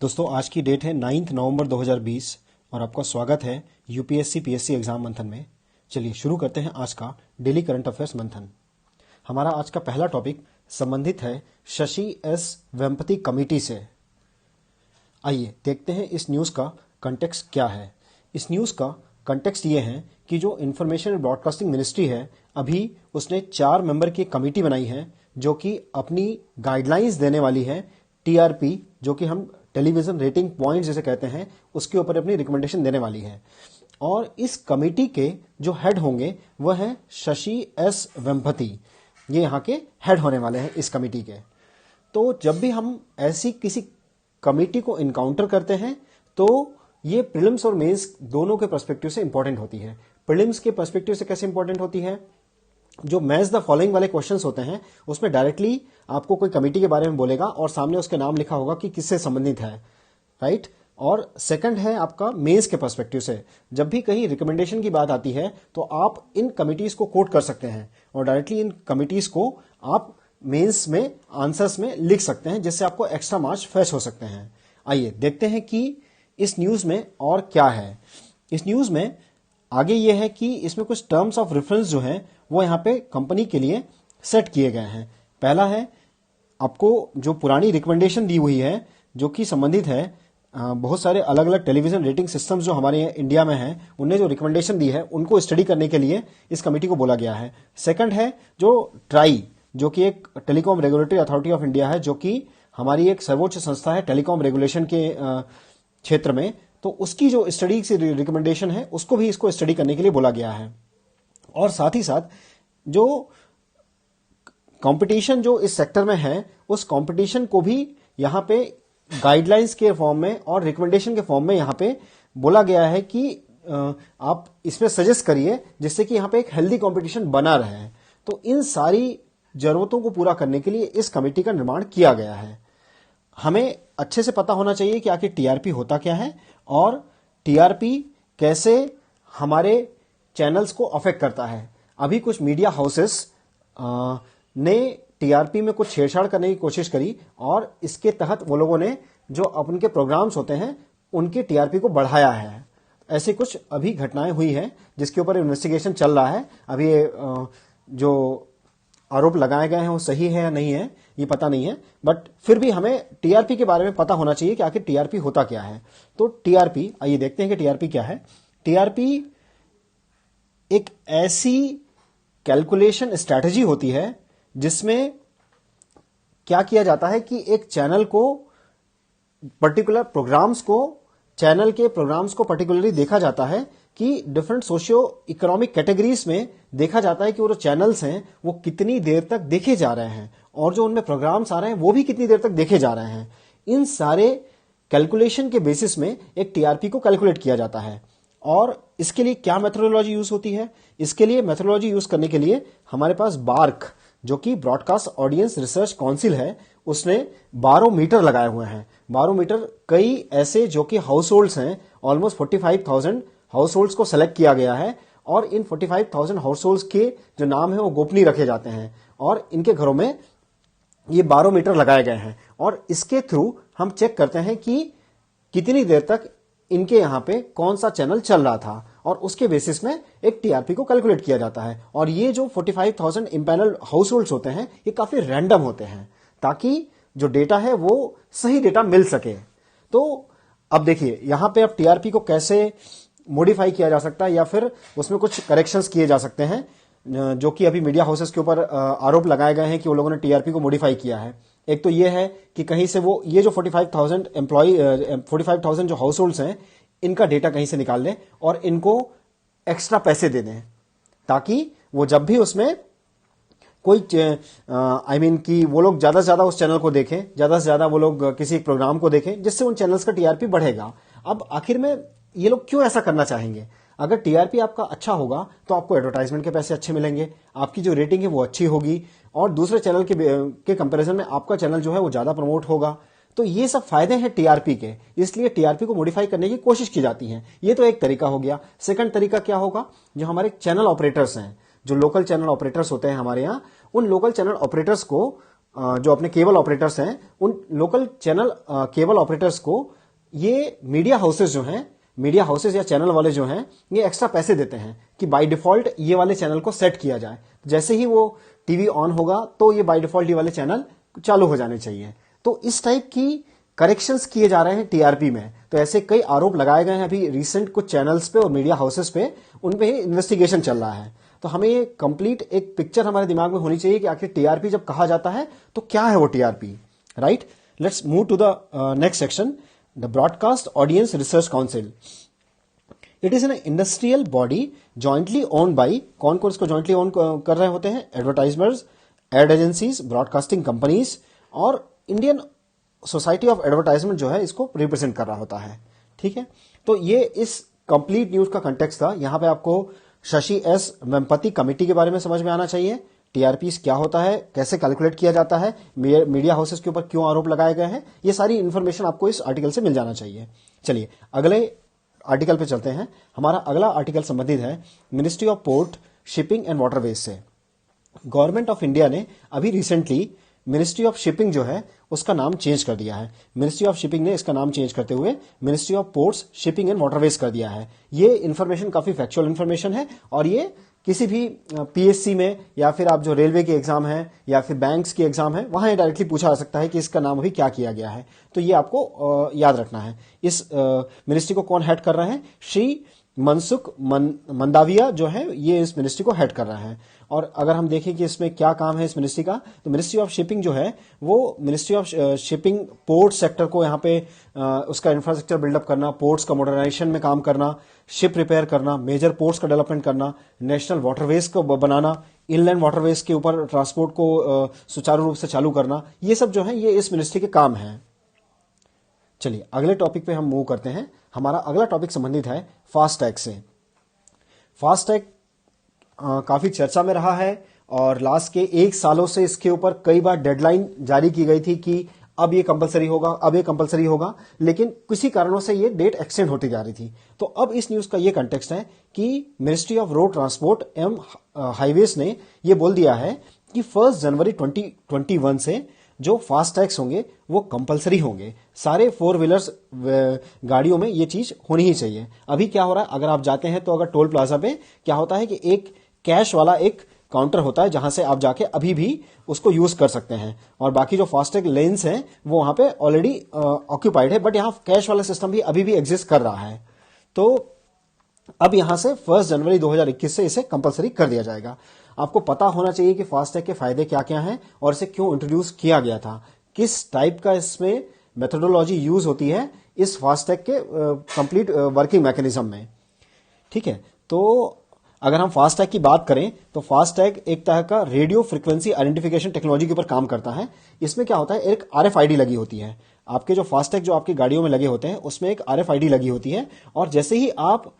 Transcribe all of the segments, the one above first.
दोस्तों आज की डेट है 9 नवंबर 2020 और आपका स्वागत है यूपीएससी पीएससी एग्जाम मंथन में। चलिए शुरू करते हैं आज का डेली करंट अफेयर्स मंथन। हमारा आज का पहला टॉपिक संबंधित है शशि एस वेम्पति कमेटी से। आइए देखते हैं इस न्यूज़ का कंटेक्स्ट क्या है। इस न्यूज़ का कंटेक्स्ट ये है कि जो इंफॉर्मेशन एंड ब्रॉडकास्टिंग मिनिस्ट्री है, अभी उसने 4 मेंबर की कमेटी बनाई है जो कि अपनी गाइडलाइंस देने वाली है टीआरपी, जो कि हम टेलीविजन रेटिंग पॉइंट्स जिसे कहते हैं, उसके ऊपर अपनी रिकमेंडेशन देने वाली है। और इस कमेटी के जो हेड होंगे वह है शशि एस वेम्पति। ये यहाँ के हेड होने वाले हैं इस कमेटी के। तो जब भी हम ऐसी किसी कमेटी को इनकाउंटर करते हैं तो ये प्रीलिम्स और मेंस दोनों के पर्सपेक्टिव से इंपॉर्टेंट होती है। प्रीलिम्स के पर्सपेक्टिव से कैसे इंपॉर्टेंट होती है? जो मैच द फॉलोइंग वाले क्वेश्चंस होते हैं उसमें डायरेक्टली आपको कोई कमेटी के बारे में बोलेगा और सामने उसके नाम लिखा होगा कि किससे संबंधित है, राइट। और सेकंड है आपका मेंस के पर्सपेक्टिव से, जब भी कहीं रिकमेंडेशन की बात आती है तो आप इन कमिटीज को कोट कर सकते हैं और डायरेक्टली इन कमिटीज को आप मेंस में आंसर्स में लिख सकते हैं, जिससे आपको एक्स्ट्रा मार्क्स फैच हो सकते हैं। आइए देखते हैं कि इस न्यूज में और क्या है। इस न्यूज में आगे यह है कि इसमें कुछ टर्म्स ऑफ रेफरेंस जो हैं वो यहाँ पे कंपनी के लिए सेट किए गए हैं। पहला है आपको जो पुरानी रिकमेंडेशन दी हुई है जो कि संबंधित है बहुत सारे अलग अलग टेलीविजन रेटिंग सिस्टम्स जो हमारे इंडिया में हैं, उनने जो रिकमेंडेशन दी है उनको स्टडी करने के लिए इस कमेटी को बोला गया है। सेकंड है जो ट्राई, जो कि एक telecom regulatory authority of India है, जो कि हमारी एक सर्वोच्च संस्था है टेलीकॉम रेगुलेशन के क्षेत्र में। तो उसकी जो स्टडी से रिकमेंडेशन है उसको भी इसको स्टडी करने के लिए बोला गया है। और साथ ही साथ जो कंपटीशन जो इस सेक्टर में है उस कंपटीशन को भी यहाँ पे गाइडलाइंस के फॉर्म में और रिकमेंडेशन के फॉर्म में यहाँ पे बोला गया है कि आप इसमें सजेस्ट करिए जिससे कि यहाँ पे एक हेल्दी कंपटीशन बना रहे। तो इन सारी जरूरतों को पूरा करने के लिए इस कमेटी का निर्माण किया गया है। हमें अच्छे से पता होना चाहिए कि आखिर टीआरपी होता क्या है और टीआरपी कैसे हमारे चैनल्स को अफेक्ट करता है। अभी कुछ मीडिया हाउसेस ने टीआरपी में कुछ छेड़छाड़ करने की कोशिश करी और इसके तहत वो लोगों ने जो उनके प्रोग्राम्स होते हैं उनके टीआरपी को बढ़ाया है। ऐसे कुछ अभी घटनाएं हुई हैं जिसके ऊपर इन्वेस्टिगेशन चल रहा है। अभी जो आरोप लगाए गए हैं वो सही है या नहीं है ये पता नहीं है, बट फिर भी हमें टीआरपी के बारे में पता होना चाहिए कि आखिर टीआरपी होता क्या है। तो टीआरपी, आइए देखते हैं कि टीआरपी क्या है। टीआरपी एक ऐसी कैलकुलेशन स्ट्रैटेजी होती है जिसमें क्या किया जाता है कि एक चैनल को पर्टिकुलर प्रोग्राम्स को चैनल के प्रोग्राम्स को पर्टिकुलरली देखा जाता है कि डिफरेंट सोशियो इकोनॉमिक कैटेगरीज में देखा जाता है कि वो जो चैनल्स हैं वो कितनी देर तक देखे जा रहे हैं और जो उनमें प्रोग्राम्स आ रहे हैं वो भी कितनी देर तक देखे जा रहे हैं। इन सारे कैलकुलेशन के बेसिस में एक टीआरपी को कैलकुलेट किया जाता है। और इसके लिए क्या मेथोडोलॉजी यूज होती है? इसके लिए मेथोडोलॉजी यूज करने के लिए हमारे पास बार्क, जो कि ब्रॉडकास्ट ऑडियंस रिसर्च काउंसिल है, उसने बारोमीटर लगाए हुए हैं। बारोमीटर कई ऐसे जो कि हाउस होल्ड्स हैं, ऑलमोस्ट 45,000 हाउस होल्ड्स को सेलेक्ट किया गया है और इन 45,000 हाउस होल्ड्स के जो नाम है वो गोपनीय रखे जाते हैं और इनके घरों में ये बारोमीटर लगाए गए हैं और इसके थ्रू हम चेक करते हैं कि कितनी देर तक इनके यहां पे कौन सा चैनल चल रहा था और उसके बेसिस में एक टीआरपी को कैलकुलेट किया जाता है। और ये जो 45,000 इंपैनल हाउस होल्ड्स होते हैं ये काफी रैंडम होते हैं ताकि जो डेटा है वो सही डेटा मिल सके। तो अब देखिए यहां पे अब टीआरपी को कैसे मॉडिफाई किया जा सकता है या फिर उसमें कुछ करेक्शंस किए जा सकते हैं, जो कि अभी मीडिया हाउसेस के ऊपर आरोप लगाए गए हैं कि वो लोगों ने टीआरपी को मॉडिफाई किया है। एक तो ये है कि कहीं से वो ये जो 45,000 एम्प्लॉय 45,000 जो हाउस होल्ड्स हैं इनका डेटा कहीं से निकाल लें और इनको एक्स्ट्रा पैसे दे दें ताकि वो जब भी उसमें कोई कि वो लोग ज्यादा से ज्यादा उस चैनल को देखें, ज्यादा से ज्यादा वो लोग किसी प्रोग्राम को देखें जिससे उन चैनल्स का टीआरपी बढ़ेगा। अब आखिर में ये लोग क्यों ऐसा करना चाहेंगे? अगर टीआरपी आपका अच्छा होगा तो आपको एडवर्टाइजमेंट के पैसे अच्छे मिलेंगे, आपकी जो रेटिंग है वो अच्छी होगी और दूसरे चैनल के कंपैरिजन में आपका चैनल जो है वो ज्यादा प्रमोट होगा। तो ये सब फायदे हैं टीआरपी के, इसलिए टीआरपी को मॉडिफाई करने की कोशिश की जाती है। ये तो एक तरीका हो गया। सेकंड तरीका क्या होगा? जो हमारे चैनल ऑपरेटर्स हैं, जो लोकल चैनल ऑपरेटर्स होते हैं हमारे यहाँ, उन लोकल चैनल ऑपरेटर्स को जो अपने केबल ऑपरेटर्स हैं, उन लोकल चैनल केबल ऑपरेटर्स को ये मीडिया हाउसेस जो हैं, मीडिया हाउसेस या चैनल वाले जो हैं, ये एक्स्ट्रा पैसे देते हैं कि बाय डिफॉल्ट ये वाले चैनल को सेट किया जाए। जैसे ही वो टीवी ऑन होगा तो ये बाय डिफॉल्ट ये वाले चैनल चालू हो जाने चाहिए। तो इस टाइप की करेक्शंस किए जा रहे हैं टीआरपी में। तो ऐसे कई आरोप लगाए गए हैं अभी रिसेंट कुछ चैनल्स पे और मीडिया हाउसेस पे, उन पे इन्वेस्टिगेशन चल रहा है। तो हमें ये कंप्लीट एक पिक्चर हमारे दिमाग में होनी चाहिए कि आखिर टीआरपी जब कहा जाता है तो क्या है वो TRP, right. Let's move to the next section, the broadcast audience research council. It is an industrial body jointly own by, कौन कौन इसको जॉइंटली ओन कर रहे होते हैं? Advertisers, ad agencies, broadcasting companies और इंडियन सोसाइटी ऑफ एडवर्टाइजमेंट जो है इसको रिप्रेजेंट कर रहा होता है। ठीक है, तो ये इस कंप्लीट न्यूज का कंटेक्स्ट था। यहां पे आपको शशि एस वेम्पति कमेटी के बारे में समझ में आना चाहिए। टीआरपी क्या होता है, कैसे कैलकुलेट किया जाता है, मीडिया हाउसेस के ऊपर क्यों आरोप लगाए गए हैं, ये सारी इंफॉर्मेशन आपको इस आर्टिकल से मिल जाना चाहिए। चलिए अगले आर्टिकल पे चलते हैं। हमारा अगला आर्टिकल संबंधित है ministry of port, shipping and waterways से। गवर्नमेंट ऑफ इंडिया ने अभी रिसेंटली मिनिस्ट्री ऑफ शिपिंग जो है उसका नाम चेंज कर दिया है। मिनिस्ट्री ऑफ शिपिंग ने इसका नाम चेंज करते हुए ministry of ports, shipping and waterways कर दिया है। ये इन्फॉर्मेशन काफी फैक्चुअल इन्फॉर्मेशन है और ये किसी भी पीएससी में या फिर आप जो रेलवे के एग्जाम है या फिर बैंक्स के एग्जाम है वहां ये डायरेक्टली पूछा जा सकता है कि इसका नाम अभी क्या किया गया है। तो ये आपको याद रखना है। इस मिनिस्ट्री को कौन हेड कर रहा है? श्री मनसुख मंदाविया जो है ये इस मिनिस्ट्री को हेड कर रहा है। और अगर हम देखें कि इसमें क्या काम है इस मिनिस्ट्री का, तो मिनिस्ट्री ऑफ शिपिंग जो है वो ministry of shipping port sector को यहाँ पे उसका इंफ्रास्ट्रक्चर बिल्डअप करना, पोर्ट्स का मॉडर्नाइजेशन में काम करना, शिप रिपेयर करना, मेजर पोर्ट्स का डेवलपमेंट करना, नेशनल वाटरवेज को बनाना, इनलैंड वाटरवेज के ऊपर ट्रांसपोर्ट को सुचारू रूप से चालू करना, ये सब जो है ये इस मिनिस्ट्री के काम है। चलिए अगले टॉपिक पे हम मूव करते हैं। हमारा अगला टॉपिक संबंधित है फास्टैग से। फास्टैग काफी चर्चा में रहा है और लास्ट के 1 सालों से इसके ऊपर कई बार डेडलाइन जारी की गई थी कि अब ये कंपलसरी होगा, अब ये कंपलसरी होगा, लेकिन किसी कारणों से ये डेट एक्सटेंड होती जा रही थी। तो अब इस न्यूज का ये कंटेक्स्ट है कि मिनिस्ट्री ऑफ रोड ट्रांसपोर्ट एवं हाईवेज ने ये बोल दिया है कि 1 जनवरी 2021 से जो फास्टैग्स होंगे वो कंपलसरी होंगे। सारे 4 व्हीलर्स गाड़ियों में ये चीज होनी ही चाहिए। अभी क्या हो रहा है, अगर आप जाते हैं तो अगर टोल प्लाजा पे क्या होता है कि एक कैश वाला एक काउंटर होता है जहां से आप जाके अभी भी उसको यूज कर सकते हैं और बाकी जो फास्टैग लेन्स हैं वो वहां पे ऑलरेडी ऑक्यूपाइड है, बट यहां कैश वाला सिस्टम भी अभी भी एग्जिस्ट कर रहा है। तो अब यहां से 1 जनवरी 2021 से इसे कंपलसरी कर दिया जाएगा। आपको पता होना चाहिए कि फास्टैग के फायदे क्या क्या हैं और इसे क्यों इंट्रोड्यूस किया गया था, किस टाइप का इसमें मेथोडोलॉजी यूज होती है इस फास्टैग के कंप्लीट वर्किंग मैकेनिज्म में। ठीक है, तो अगर हम फास्टैग की बात करें तो फास्टैग एक तरह का रेडियो फ्रीक्वेंसी आइडेंटिफिकेशन टेक्नोलॉजी के ऊपर काम करता है। इसमें क्या होता है, एक आरएफआईडी लगी होती है। आपके जो फास्टैग जो आपकी गाड़ियों में लगे होते हैं उसमें एक आरएफआईडी लगी होती है और जैसे ही आप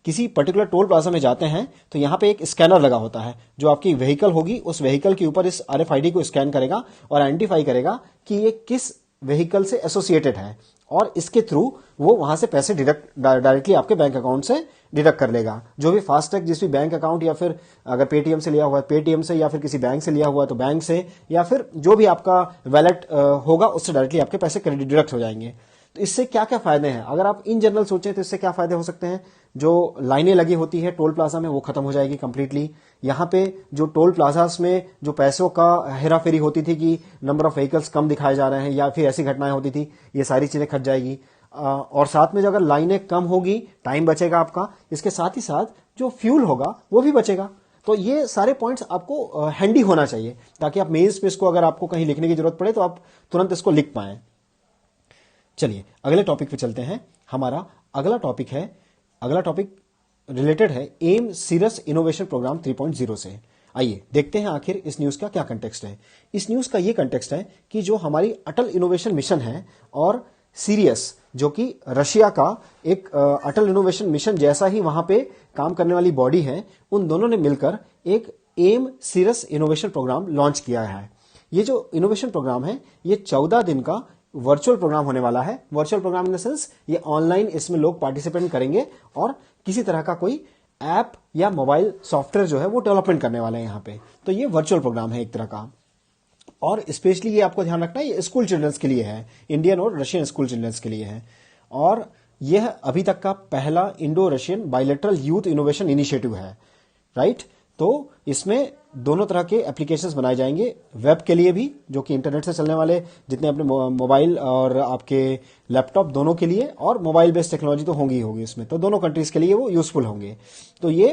किसी पर्टिकुलर टोल प्लाजा में जाते हैं तो यहां पे एक स्कैनर लगा होता है जो आपकी व्हीकल होगी, उस व्हीकल के ऊपर इस आरएफआईडी को स्कैन करेगा और आइडेंटिफाई करेगा कि ये किस व्हीकल से एसोसिएटेड है और इसके थ्रू वो वहां से पैसे डायरेक्टली आपके बैंक अकाउंट से डिडक्ट कर लेगा। जो भी फास्टैग जिस भी बैंक अकाउंट या फिर अगर पेटीएम से लिया हुआ है पेटीएम से या फिर किसी बैंक से लिया हुआ है तो बैंक से या फिर जो भी आपका वैलेट होगा उससे डायरेक्टली आपके पैसे क्रेडिट डिडक्ट हो जाएंगे। तो इससे क्या क्या फायदे हैं, अगर आप इन जनरल सोचें तो इससे क्या फायदे हो सकते हैं? जो लाइनें लगी होती है टोल प्लाजा में वो खत्म हो जाएगी कंप्लीटली। यहाँ पे जो टोल प्लाजास में जो पैसों का हेराफेरी होती थी कि नंबर ऑफ व्हीकल्स कम दिखाए जा रहे हैं या फिर ऐसी घटनाएं होती थी, ये सारी चीजें खट जाएगी। और साथ में जो अगर लाइनें कम होगी टाइम बचेगा आपका, इसके साथ ही साथ जो फ्यूल होगा वो भी बचेगा। तो ये सारे पॉइंट्स आपको हैंडी होना चाहिए ताकि आप मेंस पे इसको अगर आपको कहीं लिखने की जरूरत पड़े तो आप तुरंत इसको लिख पाएं। चलिए अगले टॉपिक पे चलते हैं। हमारा अगला टॉपिक रिलेटेड है एम सीरियस इनोवेशन प्रोग्राम 3.0 से। आइए देखते हैं आखिर इस न्यूज का क्या कंटेक्स्ट है। इस न्यूज का यह कंटेक्स्ट है कि जो हमारी अटल इनोवेशन मिशन है और सीरियस जो कि रशिया का एक अटल इनोवेशन मिशन जैसा ही वहां पे काम करने वाली बॉडी है, उन दोनों ने मिलकर एक एम सीरियस इनोवेशन प्रोग्राम लॉन्च किया है। ये जो इनोवेशन प्रोग्राम है ये 14 दिन का वर्चुअल प्रोग्राम होने वाला है। Virtual program in the sense ये ऑनलाइन इसमें लोग पार्टिसिपेट करेंगे और किसी तरह का कोई ऐप या मोबाइल सॉफ्टवेयर जो है वो डेवलपमेंट करने वाले हैं यहाँ पे। तो ये वर्चुअल प्रोग्राम है एक तरह का। और स्पेशली ये आपको ध्यान रखना है, ये स्कूल चिल्ड्रंस के लिए है, इंडियन और रशियन स्कूल चिल्ड्रंस के लिए है। और यह अभी तक का पहला Indo Russian bilateral youth innovation initiative है, राइट। तो इसमें दोनों तरह के एप्लीकेशंस बनाए जाएंगे, वेब के लिए भी, जो कि इंटरनेट से चलने वाले जितने अपने मोबाइल और आपके लैपटॉप दोनों के लिए, और मोबाइल बेस्ड टेक्नोलॉजी तो होंगी ही होगी इसमें, तो दोनों कंट्रीज के लिए वो यूजफुल होंगे। तो ये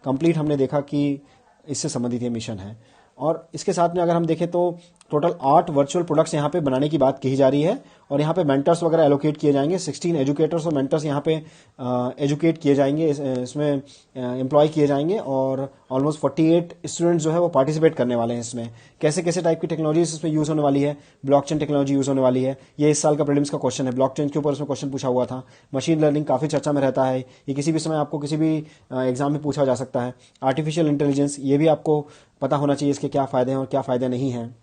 कंप्लीट हमने देखा कि इससे संबंधित ये मिशन है। और इसके साथ में अगर हम देखें तो टोटल 8 वर्चुअल प्रोडक्ट्स यहाँ पे बनाने की बात कही जा रही है, और यहाँ पे मेंटर्स वगैरह एलोकेट किए जाएंगे। 16 एजुकेटर्स और मेंटर्स यहाँ पे एजुकेट किए जाएंगे, इसमें एम्प्लॉय किए जाएंगे, और ऑलमोस्ट 48 स्टूडेंट्स जो है वो पार्टिसिपेट करने वाले हैं इसमें। कैसे कैसे टाइप की टेक्नोलॉजीज इसमें यूज होने वाली है, ब्लॉकचेन टेक्नोलॉजी यूज होने वाली है, ये इस साल का प्रीलिम्स का क्वेश्चन है, ब्लॉकचेन के ऊपर इसमें क्वेश्चन पूछा हुआ था। मशीन लर्निंग काफी चर्चा में रहता है, ये किसी भी समय आपको किसी भी एग्जाम में पूछा जा सकता है। आर्टिफिशियल इंटेलिजेंस, ये भी आपको पता होना चाहिए इसके क्या फायदे हैं और क्या फायदे नहीं हैं,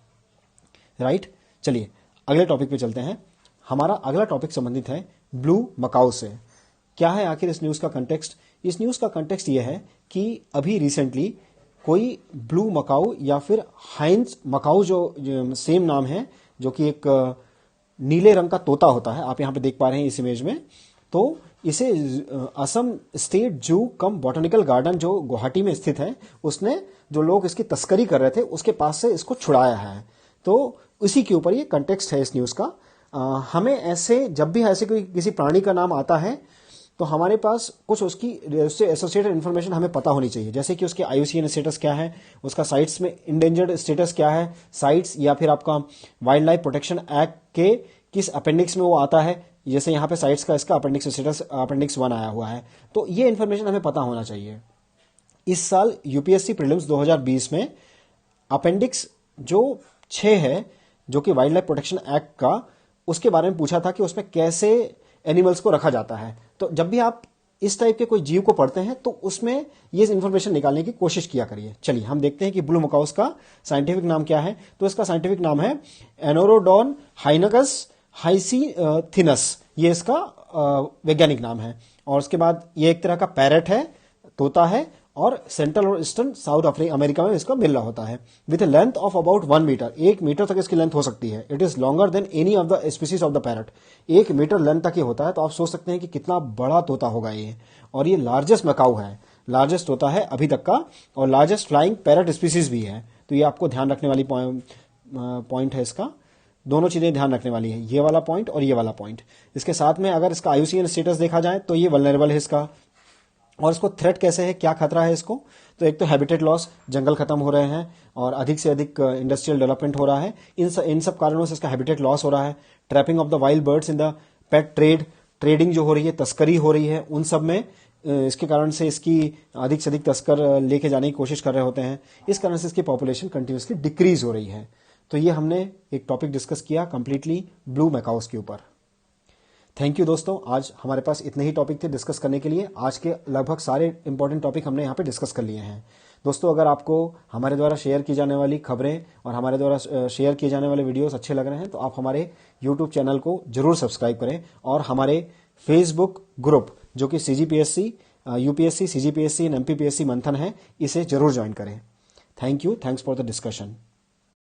राइट। चलिए अगले टॉपिक पे चलते हैं। हमारा अगला टॉपिक संबंधित है ब्लू मकाऊ से। क्या है आखिर इस न्यूज का कंटेक्स्ट? इस न्यूज का कंटेक्स्ट यह है कि अभी रिसेंटली कोई ब्लू मकाऊ या फिर हाइंस मकाऊ, जो सेम नाम है, जो कि एक नीले रंग का तोता होता है, आप यहां पे देख पा रहे हैं इस इमेज में। तो इसे असम स्टेट जू कम बॉटनिकल गार्डन जो गुवाहाटी में स्थित है, उसने, जो लोग इसकी तस्करी कर रहे थे उसके पास से इसको छुड़ाया है। तो इसी के ऊपर ये कंटेक्स्ट है इस न्यूज का। हमें ऐसे, जब भी ऐसे कोई किसी प्राणी का नाम आता है तो हमारे पास कुछ उससे एसोसिएटेड इन्फॉर्मेशन हमें पता होनी चाहिए, जैसे कि उसके IUCN स्टेटस क्या है, उसका साइट्स में इंडेंजर्ड स्टेटस क्या है, साइट्स, या फिर आपका वाइल्ड लाइफ प्रोटेक्शन एक्ट के किस अपेंडिक्स में वो आता है। जैसे यहाँ पे साइट्स का इसका अपेंडिक्स स्टेटस अपेंडिक्स 1 आया हुआ है, तो ये इन्फॉर्मेशन हमें पता होना चाहिए। इस साल UPSC प्रीलिम्स 2020 में अपेंडिक्स जो 6 है, जो कि वाइल्ड लाइफ प्रोटेक्शन एक्ट का, उसके बारे में पूछा था कि उसमें कैसे एनिमल्स को रखा जाता है। तो जब भी आप इस टाइप के कोई जीव को पढ़ते हैं तो उसमें ये इन्फॉर्मेशन निकालने की कोशिश किया करिए। चलिए हम देखते हैं कि ब्लू मकाउस का साइंटिफिक नाम क्या है। तो इसका साइंटिफिक नाम है एनोरोडॉन हाइनगस हाइसीथिनस, ये इसका वैज्ञानिक नाम है। और उसके बाद ये एक तरह का पैरट है, तोता है, और सेंट्रल और ईस्टर्न साउथ अमेरिका में इसका मिलना होता है। With a length of about 1 metre, 1 metre तक इसकी लेंथ हो सकती है। It is longer than any of the species of the parrot, 1 metre length तक ये होता है। तो आप सोच सकते हैं कि कितना बड़ा तोता होगा ये। और ये लार्जेस्ट मकाऊ है, लार्जेस्ट तोता है अभी तक का, और लार्जेस्ट फ्लाइंग पैरट स्पीसीज भी है। तो ये आपको ध्यान रखने वाली पॉइंट है इसका, दोनों चीजें ध्यान रखने वाली है, ये वाला पॉइंट और ये वाला पॉइंट। इसके साथ में अगर इसका IUCN स्टेटस देखा जाए तो ये वल्नरेबल है इसका। और इसको थ्रेट कैसे है, क्या खतरा है इसको? तो एक तो हैबिटेट लॉस, जंगल खत्म हो रहे हैं और अधिक से अधिक इंडस्ट्रियल डेवलपमेंट हो रहा है, इन सब कारणों से इसका हैबिटेट लॉस हो रहा है। Trapping of the wild birds in the pet trade, trading जो हो रही है, तस्करी हो रही है, उन सब में इसके कारण से इसकी अधिक से अधिक तस्कर लेके जाने की कोशिश कर रहे होते हैं। इस कारण से इसकी पॉपुलेशन कंटिन्यूसली डिक्रीज हो रही है। तो ये हमने एक टॉपिक डिस्कस किया कंप्लीटली ब्लू मैकाउस के ऊपर। थैंक यू दोस्तों, आज हमारे पास इतने ही टॉपिक थे डिस्कस करने के लिए। आज के लगभग सारे इंपॉर्टेंट टॉपिक हमने यहाँ पे डिस्कस कर लिए हैं। दोस्तों, अगर आपको हमारे द्वारा शेयर की जाने वाली खबरें और हमारे द्वारा शेयर किए जाने वाले वीडियोस अच्छे लग रहे हैं तो आप हमारे YouTube चैनल को जरूर सब्सक्राइब करें, और हमारे फेसबुक ग्रुप जो कि CGPSC, UPSC, CGPSC and MPPSC मंथन है, इसे जरूर ज्वाइन करें। Thank you, thanks for the discussion.